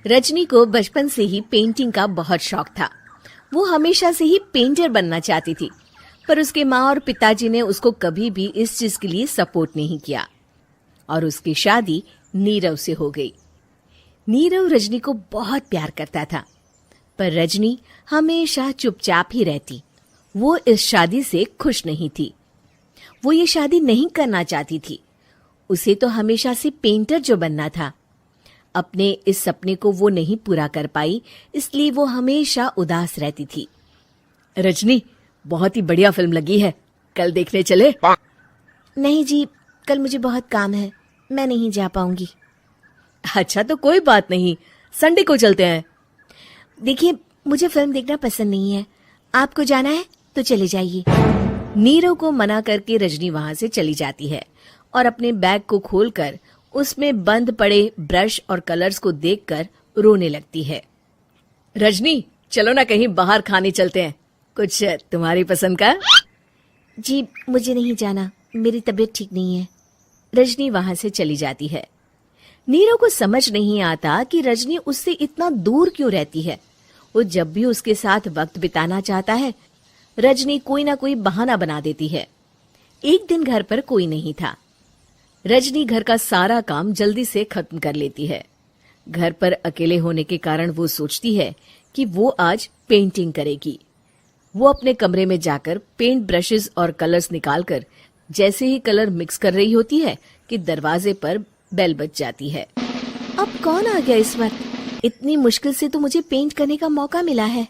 रजनी को बचपन से ही पेंटिंग का बहुत शौक था। वो हमेशा से ही पेंटर बनना चाहती थी, पर उसके माँ और पिताजी ने उसको कभी भी इस चीज के लिए सपोर्ट नहीं किया और उसकी शादी नीरव से हो गई। नीरव रजनी को बहुत प्यार करता था, पर रजनी हमेशा चुपचाप ही रहती। वो इस शादी से खुश नहीं थी। वो ये शादी नहीं करना चाहती थी। उसे तो हमेशा से पेंटर जो बनना था। अपने इस सपने को वो नहीं पूरा कर पाई, इसलिए वो हमेशा उदास रहती थी। रजनी, बहुत ही बढ़िया फिल्म लगी है, कल देखने चले? नहीं जी, कल मुझे बहुत काम है, मैं नहीं जा पाऊंगी। अच्छा तो कोई बात नहीं, संडे को चलते हैं। देखिए, मुझे फिल्म देखना पसंद नहीं है। आपको जाना है तो चले जाइए। नीरव को मना करके रजनी वहां से चली जाती है और अपने बैग को खोलकर उसमें बंद पड़े ब्रश और कलर्स को देखकर रोने लगती है। रजनी, चलो ना कहीं बाहर खाने चलते हैं, कुछ तुम्हारी पसंद का। जी, मुझे नहीं जाना, मेरी तबीयत ठीक नहीं है। रजनी वहां से चली जाती है। नीरव को समझ नहीं आता कि रजनी उससे इतना दूर क्यों रहती है। वो जब भी उसके साथ वक्त बिताना चाहता है, रजनी कोई ना कोई बहाना बना देती है। एक दिन घर पर कोई नहीं था। रजनी घर का सारा काम जल्दी से खत्म कर लेती है। घर पर अकेले होने के कारण वो सोचती है कि वो आज पेंटिंग करेगी। वो अपने कमरे में जाकर पेंट ब्रशेस और कलर्स निकालकर जैसे ही कलर मिक्स कर रही होती है कि दरवाजे पर बेल बज जाती है। अब कौन आ गया इस वक्त? इतनी मुश्किल से तो मुझे पेंट करने का मौका मिला है।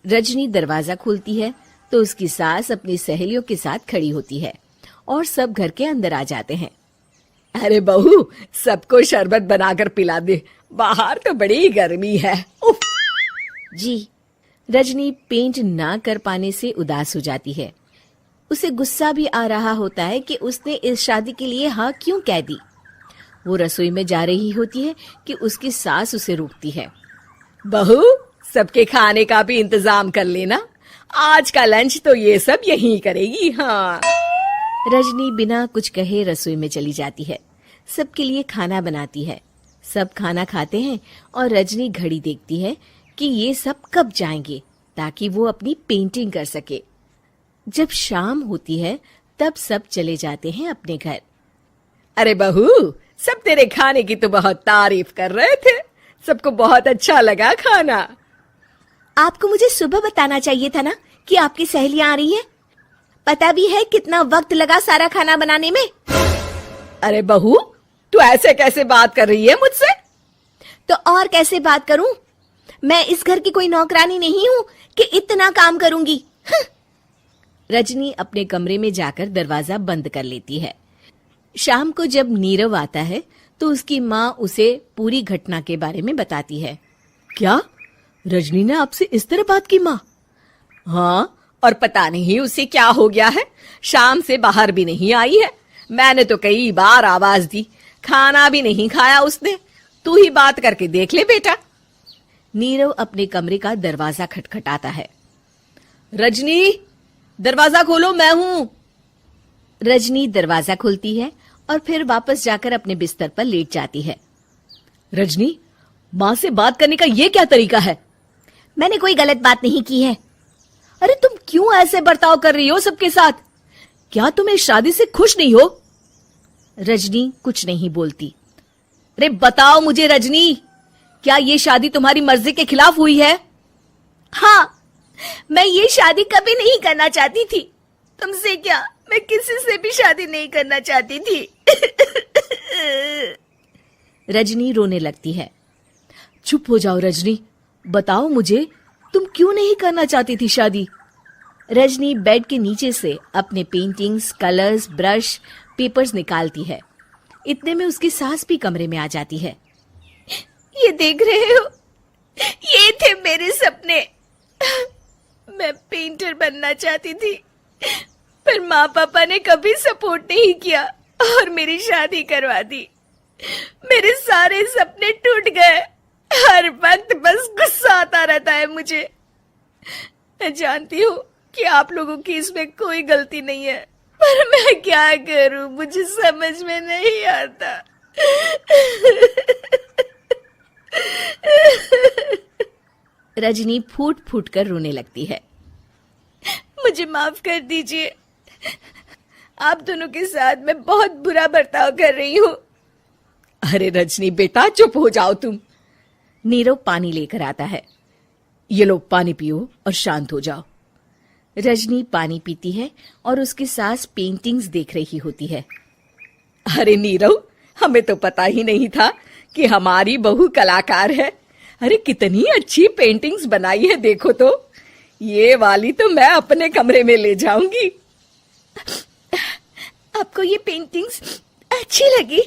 रजनी दरवाजा खोलती है तो उसकी सास अपनी सहेलियों के साथ खड़ी होती है और सब घर के अंदर आ जाते हैं। अरे बहू, सबको शरबत बनाकर पिला दे, बाहर तो बड़ी गर्मी है। उफ। जी। रजनी पेंट ना कर पाने से उदास हो जाती है। उसे गुस्सा भी आ रहा होता है कि उसने इस शादी के लिए हाँ क्यों कह दी। वो रसोई में जा रही होती है कि उसकी सास उसे रोकती है। बहू, सबके खाने का भी इंतजाम कर लेना, आज का लंच तो ये सब यहीं करेगी। हाँ। रजनी बिना कुछ कहे रसोई में चली जाती है। सबके लिए खाना बनाती है। सब खाना खाते हैं और रजनी घड़ी देखती है कि ये सब कब जाएंगे ताकि वो अपनी पेंटिंग कर सके। जब शाम होती है तब सब चले जाते हैं अपने घर। अरे बहू, सब तेरे खाने की तो बहुत तारीफ कर रहे थे, सबको बहुत अच्छा लगा खाना। आपको मुझे सुबह बताना चाहिए था ना कि आपकी सहेलियां आ रही हैं। पता भी है कितना वक्त लगा सारा खाना बनाने में। अरे बहू, तू ऐसे कैसे बात कर रही है मुझसे? तो और कैसे बात करूं? मैं इस घर की कोई नौकरानी नहीं हूं कि इतना काम करूंगी। रजनी अपने कमरे में जाकर दरवाजा बंद कर लेती है। शाम को जब नीरव आता है तो उसकी माँ उसे पूरी घटना के बारे में बताती है। क्या रजनी ने आपसे इस तरह बात की माँ? हाँ, और पता नहीं उसे क्या हो गया है, शाम से बाहर भी नहीं आई है। मैंने तो कई बार आवाज दी, खाना भी नहीं खाया उसने। तू ही बात करके देख ले बेटा। नीरव अपने कमरे का दरवाजा खटखटाता है। रजनी, दरवाजा खोलो, मैं हूं। रजनी दरवाजा खोलती है और फिर वापस जाकर अपने बिस्तर पर लेट जाती है। रजनी, माँ से बात करने का ये क्या तरीका है? मैंने कोई गलत बात नहीं की है। अरे तुम क्यों ऐसे बर्ताव कर रही हो सबके साथ? क्या तुम इस शादी से खुश नहीं हो? रजनी कुछ नहीं बोलती। अरे बताओ मुझे रजनी, क्या ये शादी तुम्हारी मर्जी के खिलाफ हुई है? हाँ, मैं ये शादी कभी नहीं करना चाहती थी। तुमसे क्या, मैं किसी से भी शादी नहीं करना चाहती थी। रजनी रोने लगती है। चुप हो जाओ रजनी, बताओ मुझे, तुम क्यों नहीं करना चाहती थी शादी? रजनी बेड के नीचे से अपने पेंटिंग्स, कलर्स, ब्रश, पेपर्स निकालती है। इतने में उसकी सास भी कमरे में आ जाती है। ये देख रहे हो, ये थे मेरे सपने। मैं पेंटर बनना चाहती थी, पर माँ पापा ने कभी सपोर्ट नहीं किया और मेरी शादी करवा दी। मेरे सारे सपने टूट गए। हर वक्त बस गुस्सा आता रहता है मुझे। मैं जानती हूँ कि आप लोगों की इसमें कोई गलती नहीं है, पर मैं क्या करूं, मुझे समझ में नहीं आता। रजनी फूट फूट कर रोने लगती है। मुझे माफ कर दीजिए, आप दोनों के साथ मैं बहुत बुरा बर्ताव कर रही हूँ। अरे रजनी बेटा चुप हो जाओ तुम। नीरव पानी लेकर आता है। ये लो पानी पियो और शांत हो जाओ। रजनी पानी पीती है और उसकी सास पेंटिंग्स देख रही होती है। अरे नीरव, हमें तो पता ही नहीं था कि हमारी बहू कलाकार है। अरे कितनी अच्छी पेंटिंग्स बनाई है, देखो तो। ये वाली तो मैं अपने कमरे में ले जाऊंगी। आपको ये पेंटिंग्स अच्छी लगी?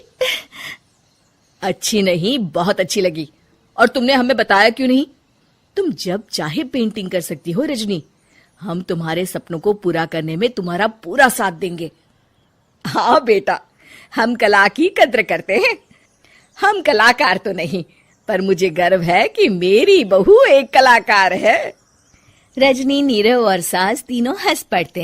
अच्छी नहीं, बहुत अच्छी लगी। और तुमने हमें बताया क्यों नहीं? तुम जब चाहे पेंटिंग कर सकती हो रजनी। हम तुम्हारे सपनों को पूरा करने में तुम्हारा पूरा साथ देंगे। हाँ बेटा, हम कला की कद्र करते हैं। हम कलाकार तो नहीं, पर मुझे गर्व है कि मेरी बहू एक कलाकार है। रजनी, नीरव और सास तीनों हंस पड़ते हैं।